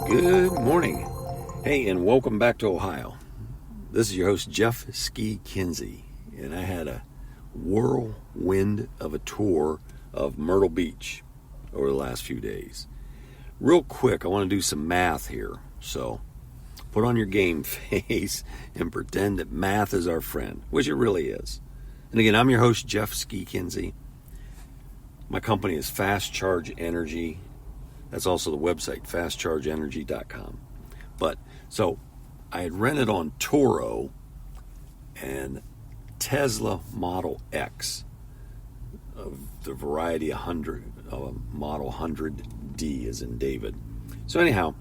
Good morning. Hey, and welcome back to Ohio. This is your host, Jeff Ski Kinsey, and I had a whirlwind of a tour of Myrtle Beach over the last few days. Real quick, I want to do some math here, so put on your game face and pretend that math is our friend, which it really is. And again, I'm your host, Jeff Ski Kinsey. My company is Fast Charge Energy. That's also the website, fastchargeenergy.com. But, so, I had rented on TURO and Tesla Model X of the variety 100, Model 100D as in David. So anyhow,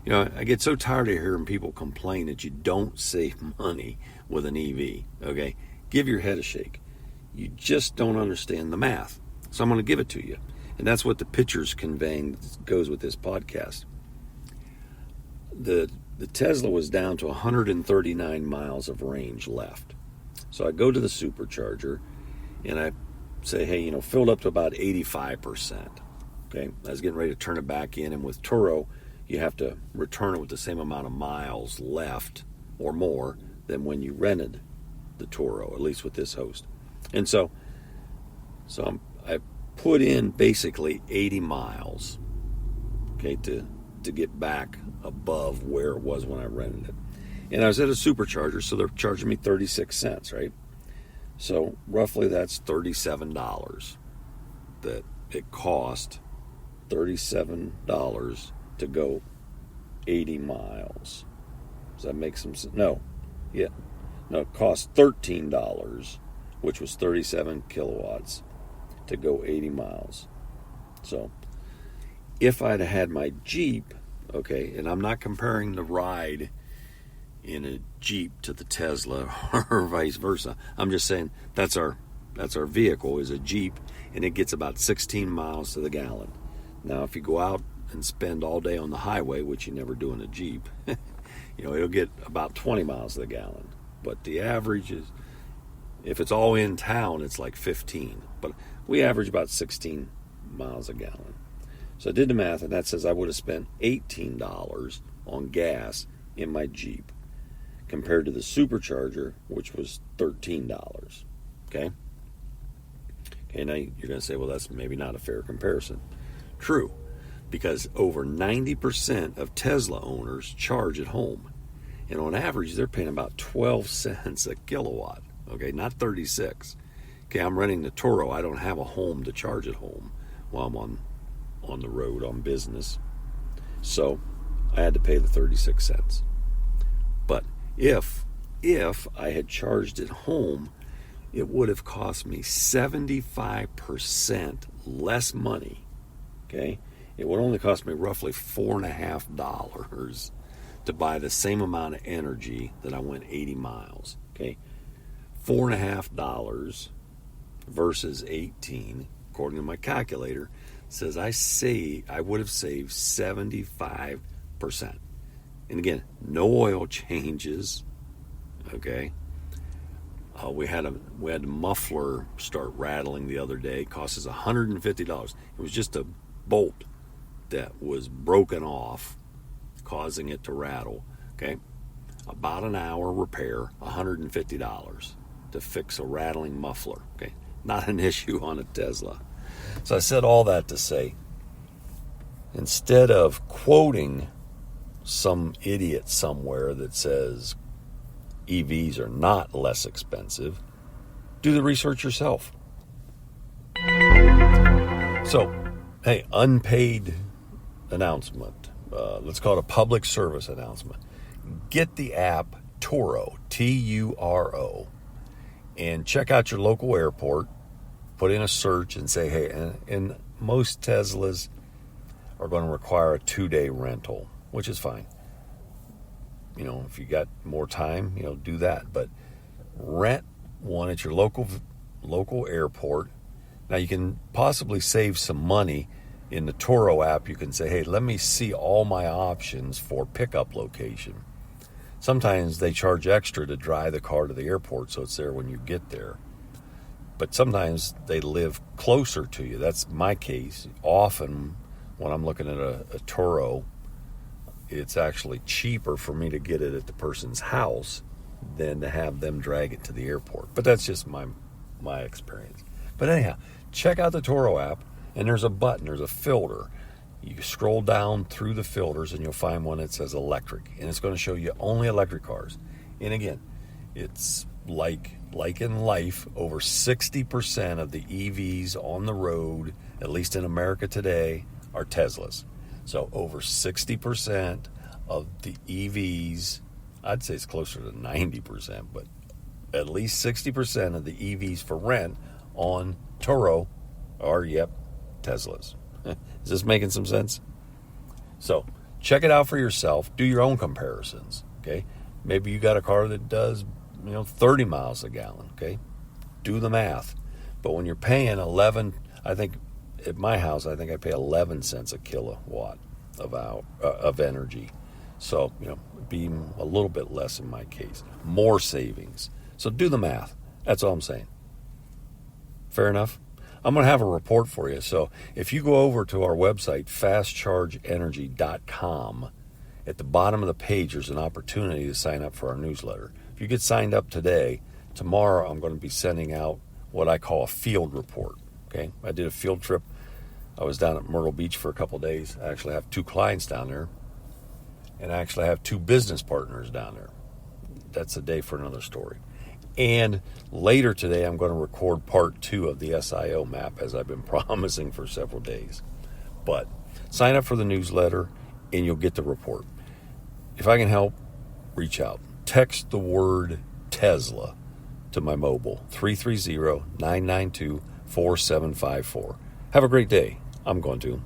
I get so tired of hearing people complain that you don't save money with an EV, okay? Give your head a shake. You just don't understand the math. So I'm going to give it to you. And that's what the picture's conveying goes with this podcast. The Tesla was down to 139 miles of range left. So I go to the supercharger and I say, hey, filled up to about 85%. Okay, I was getting ready to turn it back in, and with TURO, you have to return it with the same amount of miles left or more than when you rented the TURO, at least with this host. And so I put in basically 80 miles, okay, to get back above where it was when I rented it. And I was at a supercharger, so they're charging me 36 cents, right? So roughly that's $37 that it cost, $37 to go 80 miles. Does that make some sense? No, it cost $13, which was 37 kilowatts to go 80 miles. So if I'd had my Jeep, okay, and I'm not comparing the ride in a Jeep to the Tesla or vice versa. I'm just saying that's our vehicle is a Jeep, and it gets about 16 miles to the gallon. Now, if you go out and spend all day on the highway, which you never do in a Jeep, it'll get about 20 miles to the gallon. But the average is, if it's all in town, it's like 15. But we average about 16 miles a gallon. So I did the math, and that says I would have spent $18 on gas in my Jeep compared to the supercharger, which was $13. Okay? Okay, now you're going to say, well, that's maybe not a fair comparison. True, because over 90% of Tesla owners charge at home. And on average, they're paying about 12 cents a kilowatt. Okay, not 36. Okay, I'm renting the TURO. I don't have a home to charge at home while I'm on the road on business. So I had to pay the 36 cents. But if I had charged at home, it would have cost me 75% less money. Okay? It would only cost me roughly $4.50 to buy the same amount of energy that I went 80 miles. Okay? $4.50 versus 18, according to my calculator, says I would have saved 75%. And again, no oil changes. Okay. We had a muffler start rattling the other day. It cost us $150. It was just a bolt that was broken off, causing it to rattle. Okay. About an hour repair, $150 to fix a rattling muffler. Okay. Not an issue on a Tesla. So I said all that to say, instead of quoting some idiot somewhere that says EVs are not less expensive, do the research yourself. So, hey, unpaid announcement. Let's call it a public service announcement. Get the app TURO, TURO, and check out your local airport. Put in a search and say, hey, and most Teslas are going to require a 2-day rental, which is fine. If you got more time, do that. But rent one at your local airport. Now, you can possibly save some money. In the TURO app, you can say, hey, let me see all my options for pickup location. Sometimes they charge extra to drive the car to the airport, so it's there when you get there. But sometimes they live closer to you. That's my case. Often, when I'm looking at a TURO, it's actually cheaper for me to get it at the person's house than to have them drag it to the airport. But that's just my experience. But anyhow, check out the TURO app, and there's a button, there's a filter. You scroll down through the filters and you'll find one that says electric, and it's going to show you only electric cars. And again, it's like in life, over 60% of the EVs on the road, at least in America today, are Teslas. So over 60% of the EVs, I'd say it's closer to 90%, but at least 60% of the EVs for rent on TURO are, Teslas. Is this making some sense? So check it out for yourself. Do your own comparisons, okay? Maybe you got a car that does, 30 miles a gallon, okay? Do the math. But when you're paying 11, I think at my house, I pay 11 cents a kilowatt of energy. So, it'd be a little bit less in my case. More savings. So do the math. That's all I'm saying. Fair enough? I'm going to have a report for you. So if you go over to our website, fastchargeenergy.com, at the bottom of the page, there's an opportunity to sign up for our newsletter. If you get signed up today, tomorrow I'm going to be sending out what I call a field report. Okay, I did a field trip. I was down at Myrtle Beach for a couple of days. I actually have 2 clients down there, and I actually have 2 business partners down there. That's a day for another story. And later today, I'm going to record part 2 of the SIO map, as I've been promising for several days. But sign up for the newsletter, and you'll get the report. If I can help, reach out. Text the word Tesla to my mobile, 330-992-4754. Have a great day. I'm going to.